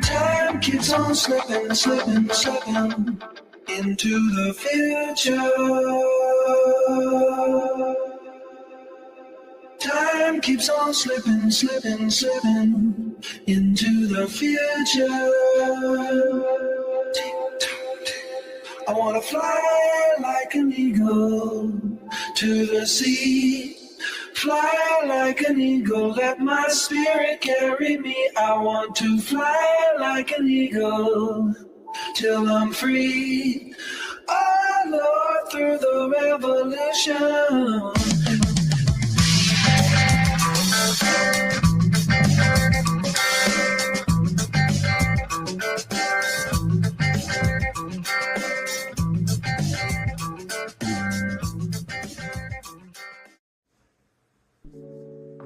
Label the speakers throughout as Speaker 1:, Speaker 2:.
Speaker 1: Time keeps on slipping, slipping, slipping into the future. Time keeps on slipping, slipping, slipping into the future. I wanna fly like an eagle to the sea. Fly like an eagle, let my spirit carry me. I want to fly like an eagle till I'm free. Oh Lord, through the revolution.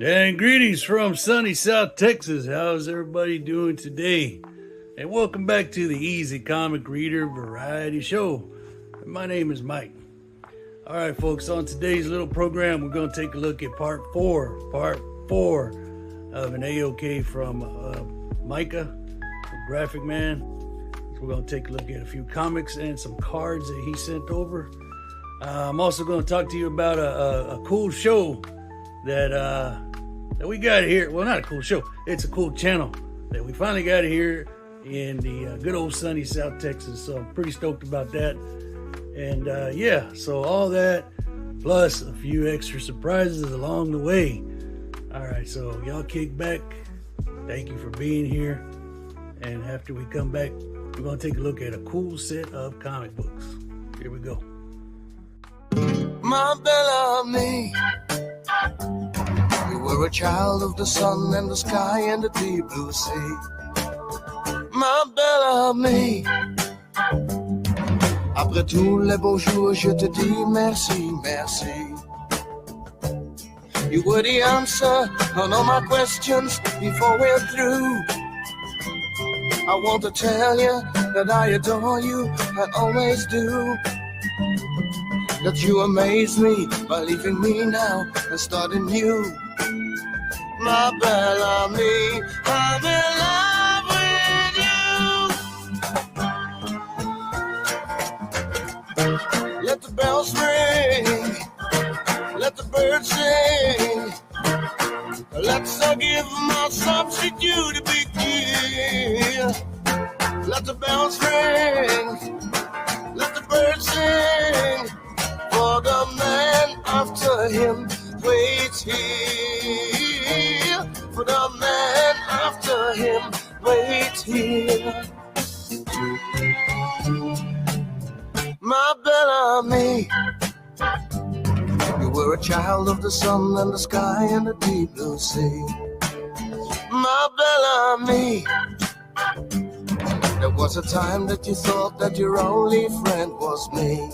Speaker 2: And greetings from sunny South Texas. How's everybody doing today? And welcome back to the Easy Comic Reader Variety Show. My name is Mike. All right, folks, on today's little program, we're going to take a look at part four of an AOK from Micah, Graphic Man. So we're going to take a look at a few comics and some cards that he sent over. I'm also going to talk to you about a cool show that we got here. Well, not a cool show. It's a cool channel that we finally got here in the good old sunny South Texas. So I'm pretty stoked about that. And yeah, so all that plus a few extra surprises along the way. All right, so y'all kick back. Thank you for being here. And after we come back, we're going to take a look at a cool set of comic books. Here we go.
Speaker 3: My Bellamy, you were a child of the sun and the sky and the deep blue sea. Ma Bellamy, après tous les beaux jours, je te dis merci, merci. You were the answer on all my questions before we're through. I want to tell you that I adore you and always do. That you amaze me by leaving me now and starting new. My Bellamy, I'm in love with you. Let the bells ring, let the birds sing. Let's give my substitute a big deal. Let the bells ring, let the birds sing. For the man after him waits here. For the man after him waits here. My Bellamy, you were a child of the sun and the sky and the deep blue sea. My Bellamy, there was a time that you thought that your only friend was me.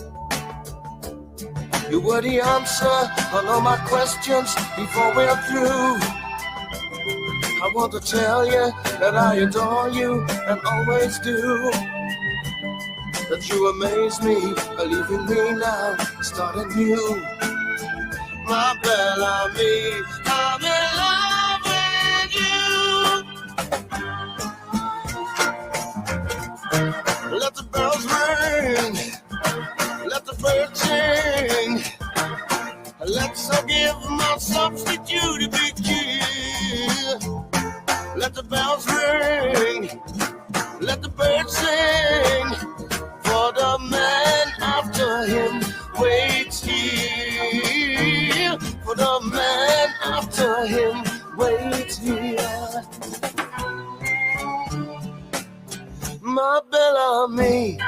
Speaker 3: You were the answer on all my questions before we're through. I want to tell you that I adore you and always do. That you amaze me by leaving me now, starting new. My Bellamy, I'm in love with you. Let the bells ring, let the birds sing. Let's I give my substitute a big cheer. Let the bells ring, let the birds sing, for the man after him waits here. For the man after him waits here. My Bellamy,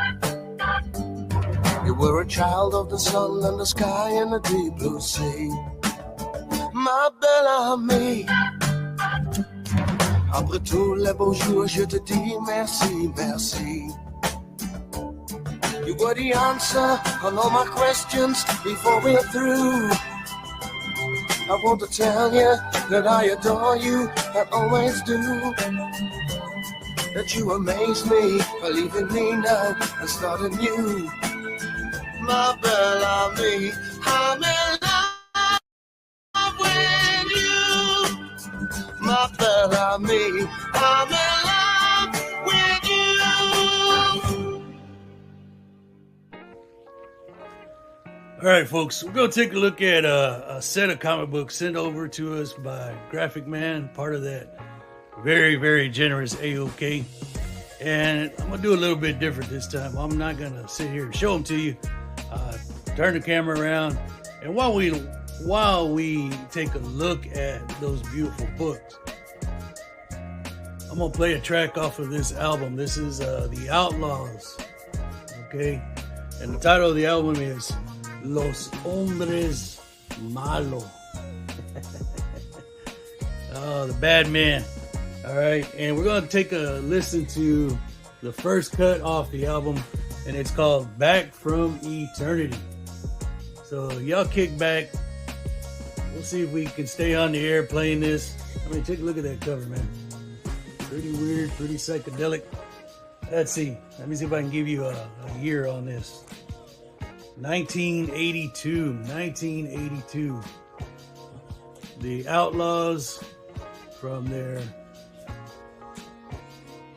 Speaker 3: you were a child of the sun and the sky and the deep blue sea. Ma Bellamy, après tous les beaux jours, je te dis merci, merci. You were the answer on all my questions before we're through. I want to tell you that I adore you, I always do. That you amaze me, believe in me now and start anew. My Bellamy, I'm in love with you. My Bellamy, I'm in love with you.
Speaker 2: All right, folks, we're going to take a look at a set of comic books sent over to us by Graphic Man, part of that very, very generous AOK. And I'm going to do a little bit different this time. I'm not going to sit here and show them to you. Turn the camera around. And while we take a look at those beautiful books, I'm going to play a track off of this album. This is The Outlaws. Okay? And the title of the album is Los Hombres Malos. Oh, the bad man. All right, and we're going to take a listen to the first cut off the album, and it's called Back from Eternity. So y'all kick back. We'll see if we can stay on the air playing this. I mean, take a look at that cover, man. Pretty weird, pretty psychedelic. Let's see. Let me see if I can give you a year on this. 1982. The Outlaws, from their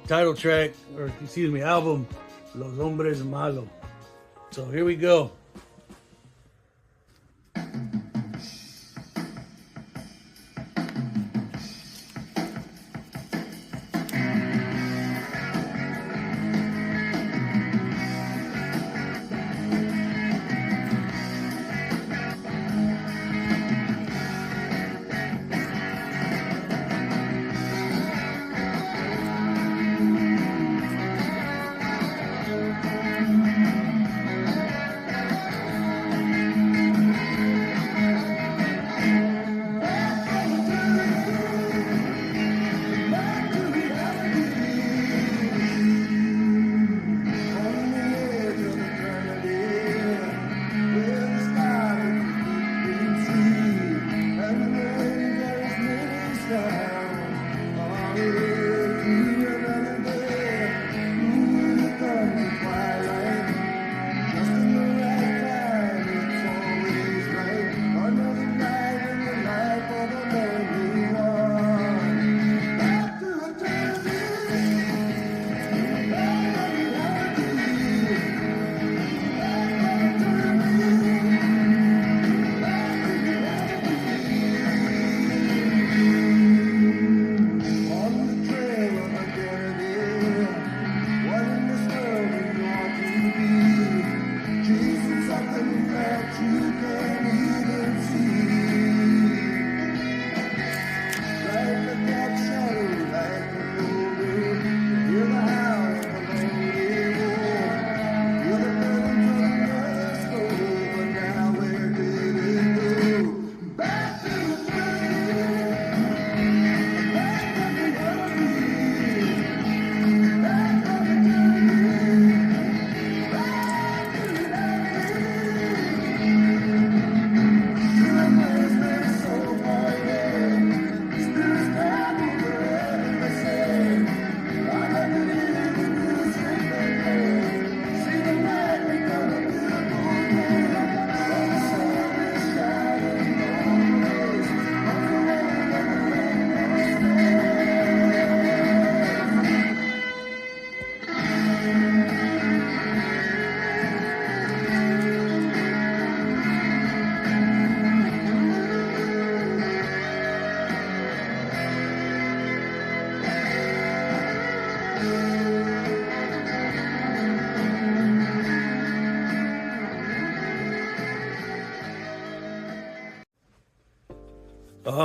Speaker 2: title track, or excuse me, album, Los Hombres Malos. So here we go.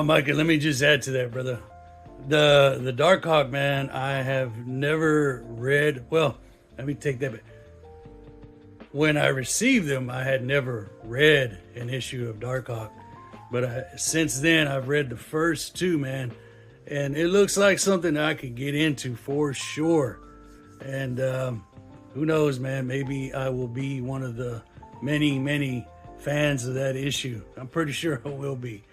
Speaker 2: Micah, let me just add to that, brother. The Darkhawk, man, I have never read. Well, let me take that back. When I received them, I had never read an issue of Darkhawk. But since then, I've read the first two, man. And it looks like something I could get into for sure. And who knows, man, maybe I will be one of the many, many fans of that issue. I'm pretty sure I will be.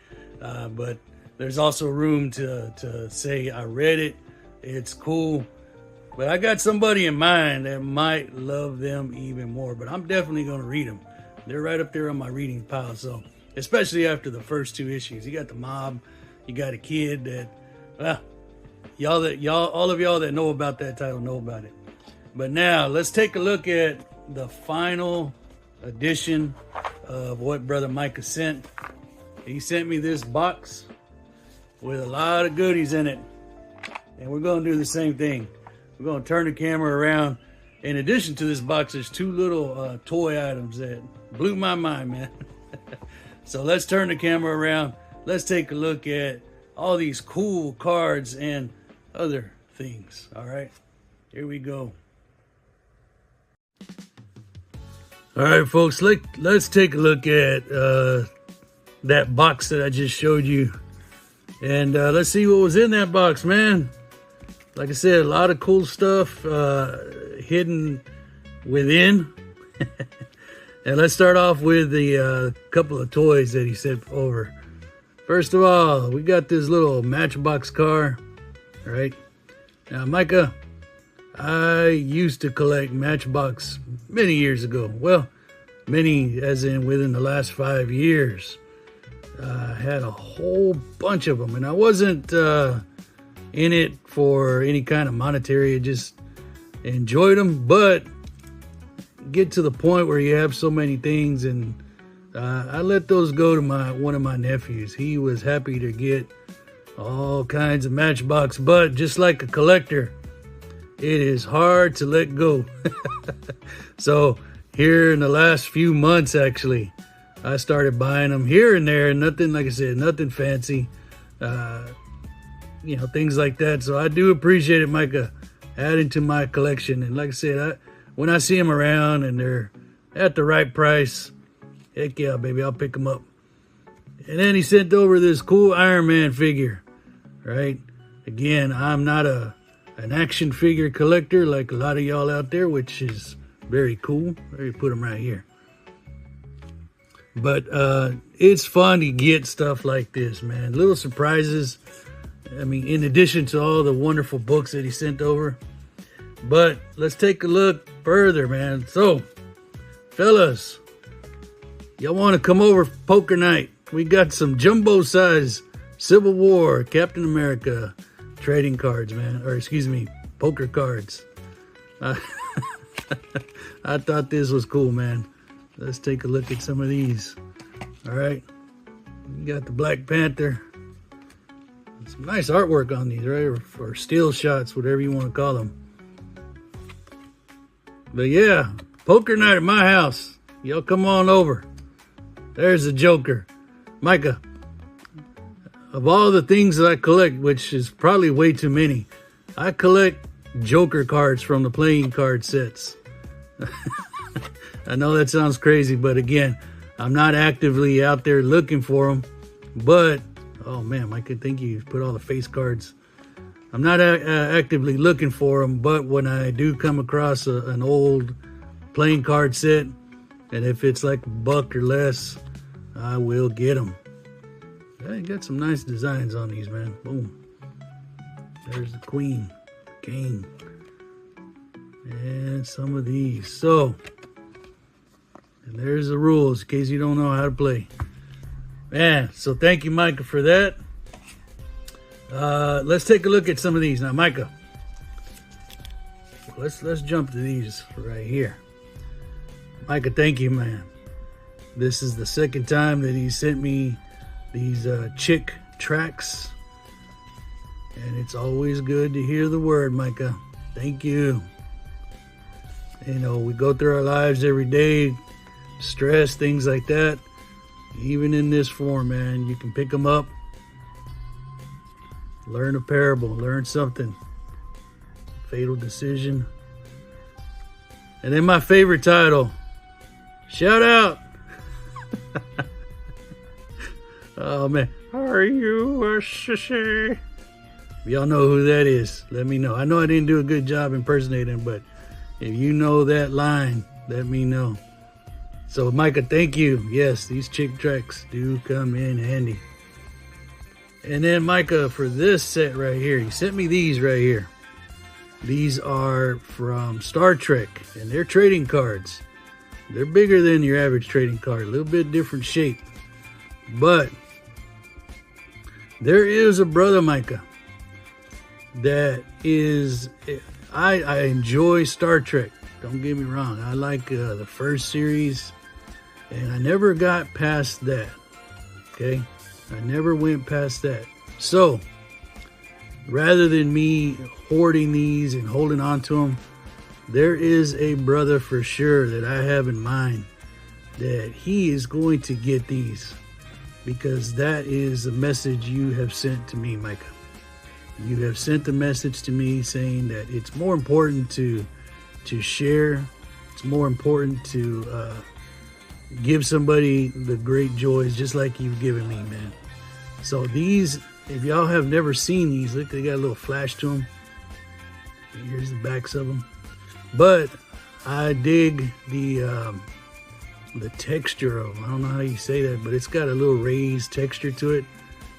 Speaker 2: But there's also room to say I read it. It's cool. But I got somebody in mind that might love them even more. But I'm definitely going to read them. They're right up there on my reading pile. So, especially after the first two issues. You got the mob. You got a kid that, all of y'all that know about that title know about it. But now, let's take a look at the final edition of what Brother Micah sent. He sent me this box with a lot of goodies in it. And we're going to do the same thing. We're going to turn the camera around. In addition to this box, there's two little toy items that blew my mind, man. So let's turn the camera around. Let's take a look at all these cool cards and other things. All right, here we go. All right, folks, let's take a look at that box that I just showed you. And let's see what was in that box, man. Like I said, a lot of cool stuff hidden within. And let's start off with the couple of toys that he sent over. First of all, we got this little Matchbox car, right? Now, Micah, I used to collect Matchbox many years ago. Well, many as in within the last 5 years. I had a whole bunch of them, and I wasn't in it for any kind of monetary. I just enjoyed them, but get to the point where you have so many things, and I let those go to one of my nephews. He was happy to get all kinds of Matchbox, but just like a collector, it is hard to let go. So here in the last few months, actually, I started buying them here and there. Nothing, like I said, nothing fancy. Things like that. So I do appreciate it, Micah, adding to my collection. And like I said, when I see them around and they're at the right price, heck yeah, baby, I'll pick them up. And then he sent over this cool Iron Man figure, right? Again, I'm not an action figure collector like a lot of y'all out there, which is very cool. Let me put them right here. But it's fun to get stuff like this, man. Little surprises. I mean, in addition to all the wonderful books that he sent over. But let's take a look further, man. So, fellas, y'all want to come over for poker night? We got some jumbo size Civil War, Captain America trading cards, man. Or excuse me, poker cards. I thought this was cool, man. Let's take a look at some of these. All right. You got the Black Panther. Some nice artwork on these, right? Or steel shots, whatever you want to call them. But yeah, poker night at my house. Y'all come on over. There's the Joker. Micah, of all the things that I collect, which is probably way too many, I collect Joker cards from the playing card sets. I know that sounds crazy, but again, I'm not actively out there looking for them. But, oh man, I could think you put all the face cards. I'm not actively looking for them, but when I do come across an old playing card set, and if it's like $1 or less, I will get them. I got some nice designs on these, man. Boom. There's the Queen, King, and some of these. So, and there's the rules in case you don't know how to play. Man, so thank you, Micah, for that. Let's take a look at some of these. Now, Micah, let's jump to these right here. Micah, thank you, man. This is the second time that he sent me these Chick tracks. And it's always good to hear the word, Micah. Thank you. You know, we go through our lives every day, stress, things like that. Even in this form, man, you can pick them up Learn a parable, learn something. Fatal Decision. And then my favorite title, shout out. Oh man, are you a sissy? If y'all know who that is, let me know. I know I didn't do a good job impersonating, but if you know that line, let me know. So Micah, thank you. Yes, these chick tracks do come in handy. And then Micah, for this set right here, he sent me these right here. These are from Star Trek, and they're trading cards. They're bigger than your average trading card, a little bit different shape. But there is a brother, Micah, that is, I enjoy Star Trek. Don't get me wrong. I like the first series, and I never got past that. Okay? I never went past that. So, rather than me hoarding these and holding on to them, there is a brother for sure that I have in mind that he is going to get these, because that is a message you have sent to me, Micah. You have sent a message to me saying that it's more important to share. It's more important to give somebody the great joys just like you've given me, man. So these, if y'all have never seen these, look, they got a little flash to them. Here's the backs of them. But I dig the texture of them. I don't know how you say that, but it's got a little raised texture to it.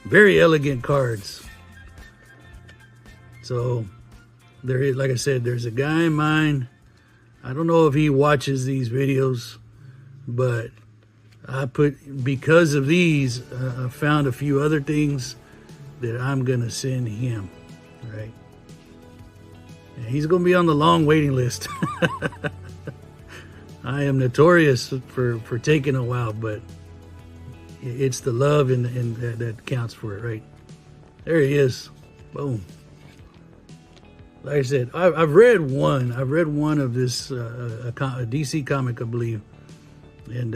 Speaker 2: Very elegant cards. So there is, like I said, there's a guy in mind. I don't know if he watches these videos, but because of these, I found a few other things that I'm going to send him, right? And he's going to be on the long waiting list. I am notorious for taking a while, but it's the love and that counts for it, right? There he is. Boom. Like I said, I've read one. I've read one of this, a DC comic, I believe. And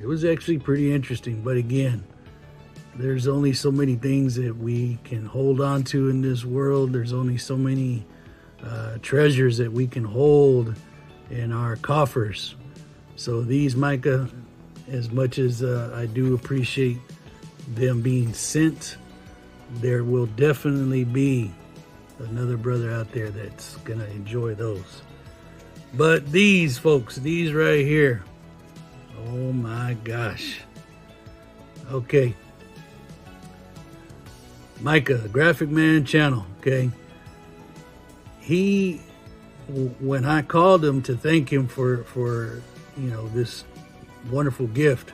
Speaker 2: it was actually pretty interesting. But again, there's only so many things that we can hold on to in this world. There's only so many treasures that we can hold in our coffers. So these, Micah, as much as I do appreciate them being sent, there will definitely be another brother out there that's gonna enjoy those. But these, folks, these right here, oh my gosh. Okay, Micah, Graphic Man channel, okay, when I called him to thank him for this wonderful gift,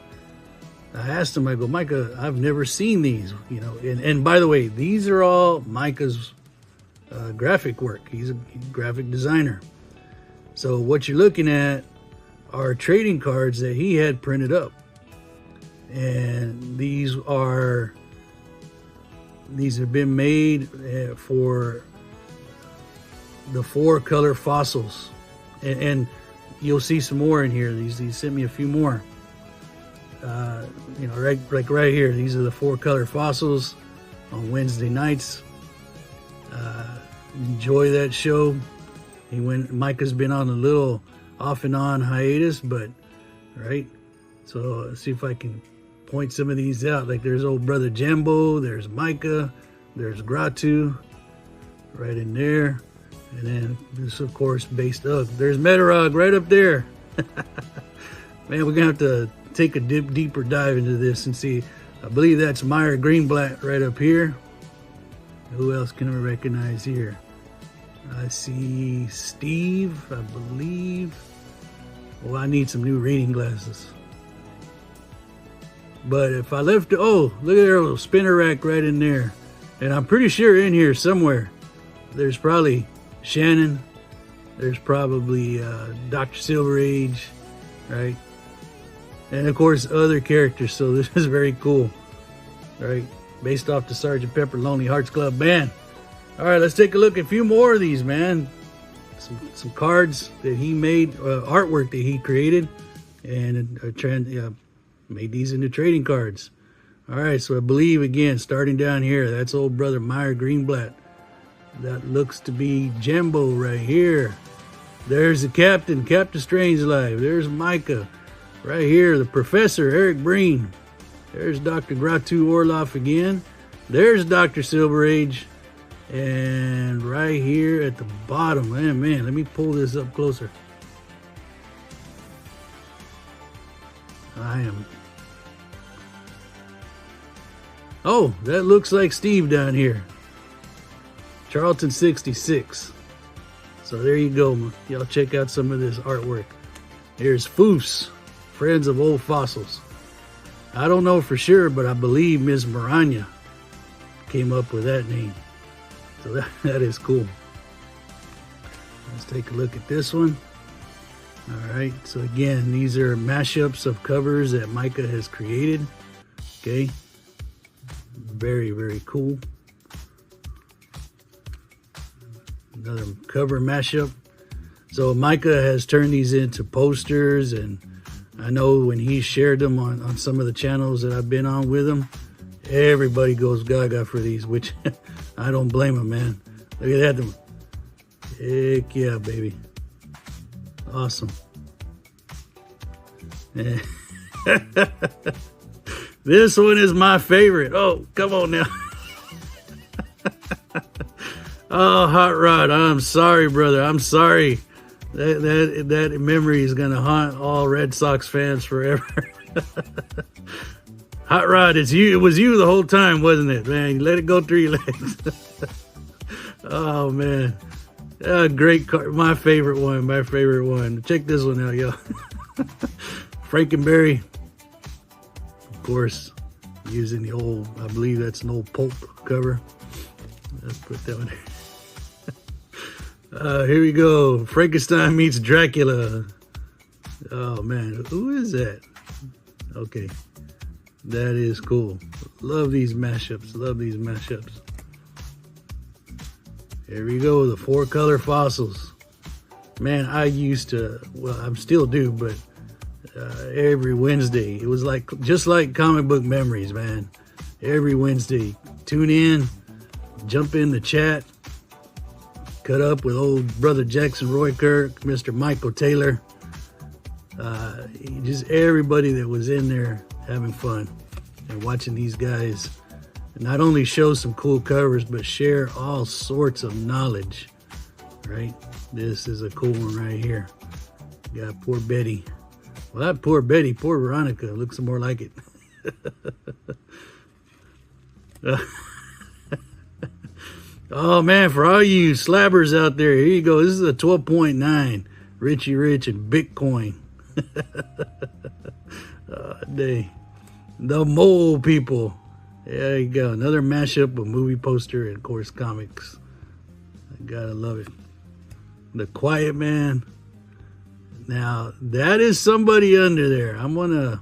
Speaker 2: I asked him, I go, Micah, I've never seen these, and by the way, these are all Micah's graphic work. He's a graphic designer. So what you're looking at are trading cards that he had printed up. And these have been made for the 4 color fossils. And you'll see some more in here. These sent me a few more. Right here, these are the 4 color fossils on Wednesday nights. Enjoy that show. Micah's been on a little off and on hiatus, but right. So let's see if I can point some of these out. Like there's old brother Jambo, there's Micah, there's Gratu, right in there, and then this, of course, based up. There's Metarog right up there. Man, we're gonna have to take a deeper dive into this and see. I believe that's Meyer Greenblatt right up here. Who else can I recognize here? I see Steve, I believe. Oh, I need some new reading glasses. But if I left, look at their little spinner rack right in there. And I'm pretty sure in here somewhere, there's probably Shannon. There's probably Dr. Silver Age, right? And of course, other characters. So this is very cool, right? Based off the Sgt. Pepper Lonely Hearts Club Band. All right, let's take a look at a few more of these, man. Some cards that he made, artwork that he created, and made these into trading cards. All right, so I believe, again, starting down here, that's old brother Meyer Greenblatt. That looks to be Jimbo right here. There's the captain, Captain Strangelove. There's Micah. Right here, the professor, Eric Breen. There's Dr. Gratu Orloff again. There's Dr. Silver Age. And right here at the bottom, man, let me pull this up closer. Oh, that looks like Steve down here. Charlton 66. So there you go. Y'all check out some of this artwork. Here's Foofs, Friends of Old Fossils. I don't know for sure, but I believe Miss Maranya came up with that name. So that is cool. Let's take a look at this one. All right, so again, these are mashups of covers that Micah has created. Okay, very, very cool. Another cover mashup. So Micah has turned these into posters, and I know when he shared them on some of the channels that I've been on with him, everybody goes gaga for these, which I don't blame him, man. Look at that. Heck yeah, baby. Awesome. This one is my favorite. Oh, come on now. Oh, Hot Rod, I'm sorry, brother. I'm sorry. That memory is gonna haunt all Red Sox fans forever. Hot Rod, it's you. It was you the whole time, wasn't it, man? You let it go through your legs. Oh man, great card. My favorite one. My favorite one. Check this one out, yo. Frankenberry, of course, using the old. I believe that's an old pulp cover. Let's put that one there. Here we go. Frankenstein meets Dracula. Oh man, who is that? Okay, that is cool. Love these mashups. Love these mashups. Here we go. The 4-color fossils. Man, I used to. Well, I still do, but every Wednesday it was like just like comic book memories, man. Every Wednesday, tune in, jump in the chat. Cut up with old brother Jackson Roy Kirk, Mr. Michael Taylor. Just everybody that was in there having fun and watching these guys not only show some cool covers, but share all sorts of knowledge, right? This is a cool one right here. Got poor Betty. Well, not poor Betty, poor Veronica. Looks more like it. Oh man, for all you slabbers out there, here you go. This is a 12.9 Richie Rich and Bitcoin. The Mole People. There you go. Another mashup of movie poster and of course comics. I gotta love it. The Quiet Man. Now that is somebody under there. I'm gonna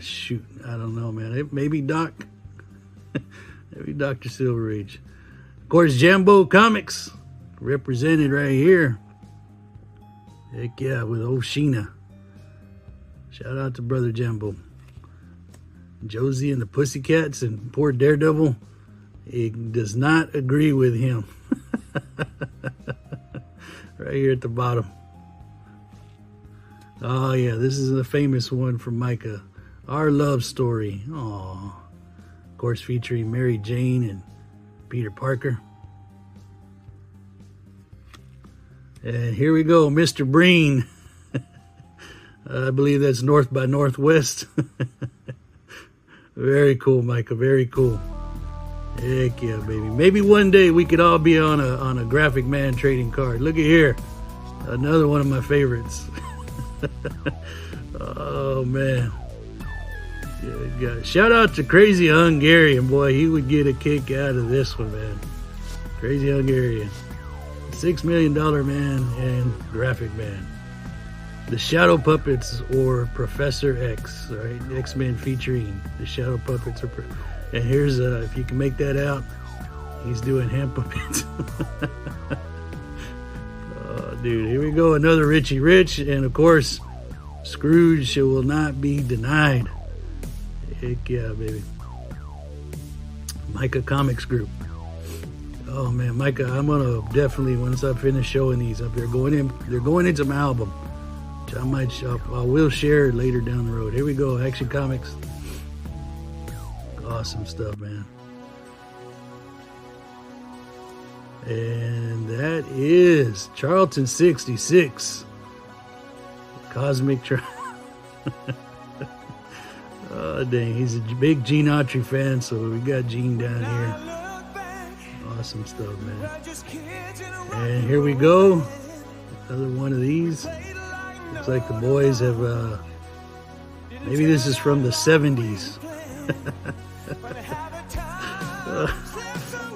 Speaker 2: shoot. I don't know, man. Maybe Doc. Maybe Dr. Silver Age. Of course, Jambo Comics represented right here. Heck yeah, with Oshina. Shout out to brother Jambo. Josie and the Pussycats and poor Daredevil. He does not agree with him. Right here at the bottom. Oh yeah, this is a famous one from Micah. Our Love Story. Aww. Of course, featuring Mary Jane and Peter Parker. And here we go, Mr. Breen. I believe that's North by Northwest. Very cool, Micah. Very cool. Heck yeah, baby. Maybe one day we could all be on a Graphic Man trading card. Look at here. Another one of my favorites. Oh, man. Yeah, shout out to Crazy Hungarian, boy. He would get a kick out of this one, man. Crazy Hungarian. $6 Million Man and Graphic Man. The Shadow Puppets or Professor X, right? X-Men featuring the Shadow Puppets. And here's, if you can make that out, he's doing hand puppets. Oh, dude, here we go. Another Richie Rich. And of course, Scrooge will not be denied. Heck yeah, baby. Micah Comics Group. Oh man, Micah, I'm gonna definitely, once I finish showing these up, they're going into my album, which I will share later down the road. Here we go, Action Comics. Awesome stuff, man. And that is Charlton 66. Cosmic Oh dang, he's a big Gene Autry fan, so we got Gene down here. Awesome stuff, man. And here we go. Another one of these. Looks like the boys have, maybe this is from the 70s.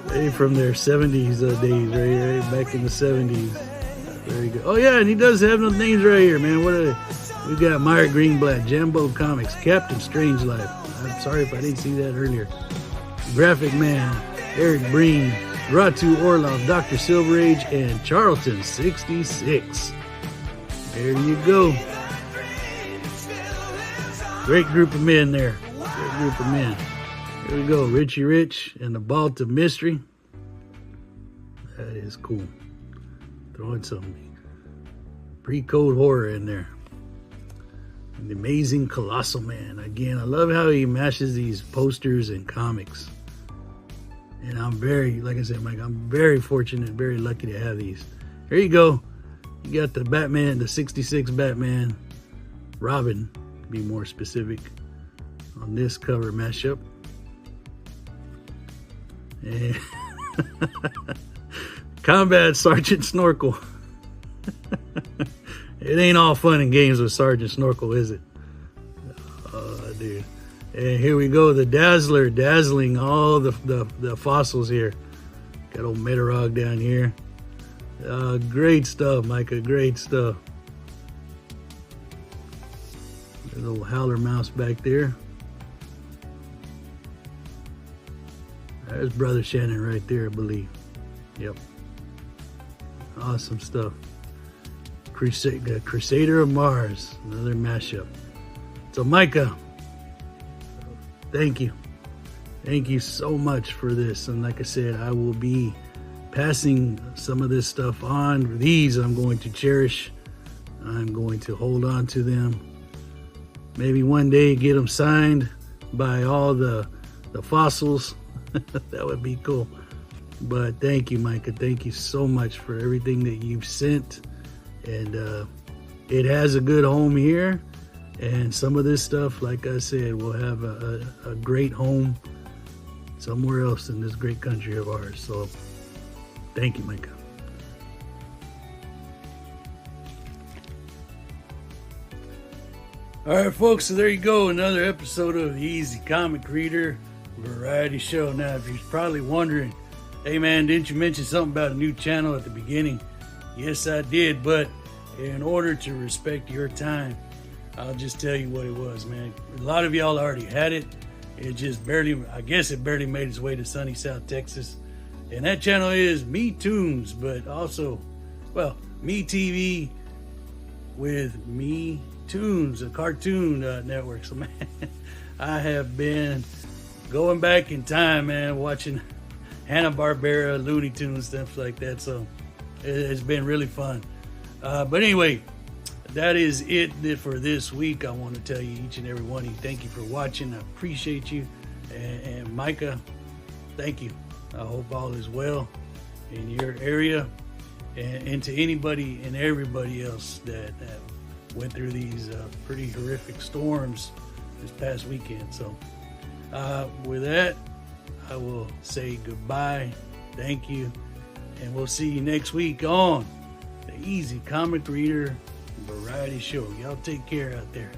Speaker 2: Maybe from their 70s days, right back in the 70s. Very good. Oh yeah, and he does have those names right here, man. We got Meyer Greenblatt, Jambo Comics, Captain Strangelove. I'm sorry if I didn't see that earlier. Graphic Man, Eric Breen, Ratu Orlov, Dr. Silver Age, and Charlton 66. There you go. Great group of men there. Great group of men. Here we go. Richie Rich and the Vault of Mystery. That is cool. Throwing some pre-code horror in there. The Amazing Colossal Man. Again, I love how he mashes these posters and comics. And I'm very, like I said, Mike, I'm very fortunate, very lucky to have these. Here you go. You got the Batman, the 66 Batman, Robin, to be more specific, on this cover mashup. And Combat Sergeant Snorkel. It ain't all fun and games with Sergeant Snorkel, is it? Oh, dude. And here we go, the Dazzler, dazzling all the fossils here. Got old Metarog down here. Great stuff, Micah, great stuff. There's a little Howler Mouse back there. There's Brother Shannon right there, I believe. Yep. Awesome stuff. Crusader of Mars, another mashup. So Micah, thank you. Thank you so much for this. And like I said, I will be passing some of this stuff on. These I'm going to cherish. I'm going to hold on to them. Maybe one day get them signed by all the fossils. That would be cool. But thank you, Micah. Thank you so much for everything that you've sent. And it has a good home here. And some of this stuff, like I said, will have a great home somewhere else in this great country of ours. So thank you, Micah. All right, folks, so there you go. Another episode of the Easy Comic Reader Variety Show. Now, if you're probably wondering, hey, man, didn't you mention something about a new channel at the beginning? Yes, I did, but in order to respect your time, I'll just tell you what it was, man. A lot of y'all already had it. It just barely, I guess it barely made its way to sunny South Texas. And that channel is Me Toons, but also, well, Me TV with Me Toons, a cartoon network. So, man, I have been going back in time, man, watching Hanna-Barbera, Looney Tunes, stuff like that. So it's been really fun. But anyway, that is it for this week. I want to tell you, each and every one of you, thank you for watching. I appreciate you. And Micah, thank you. I hope all is well in your area, and to anybody and everybody else that went through these pretty horrific storms this past weekend. So with that, I will say goodbye. Thank you. And we'll see you next week on the Easy Comic Reader Variety Show. Y'all take care out there.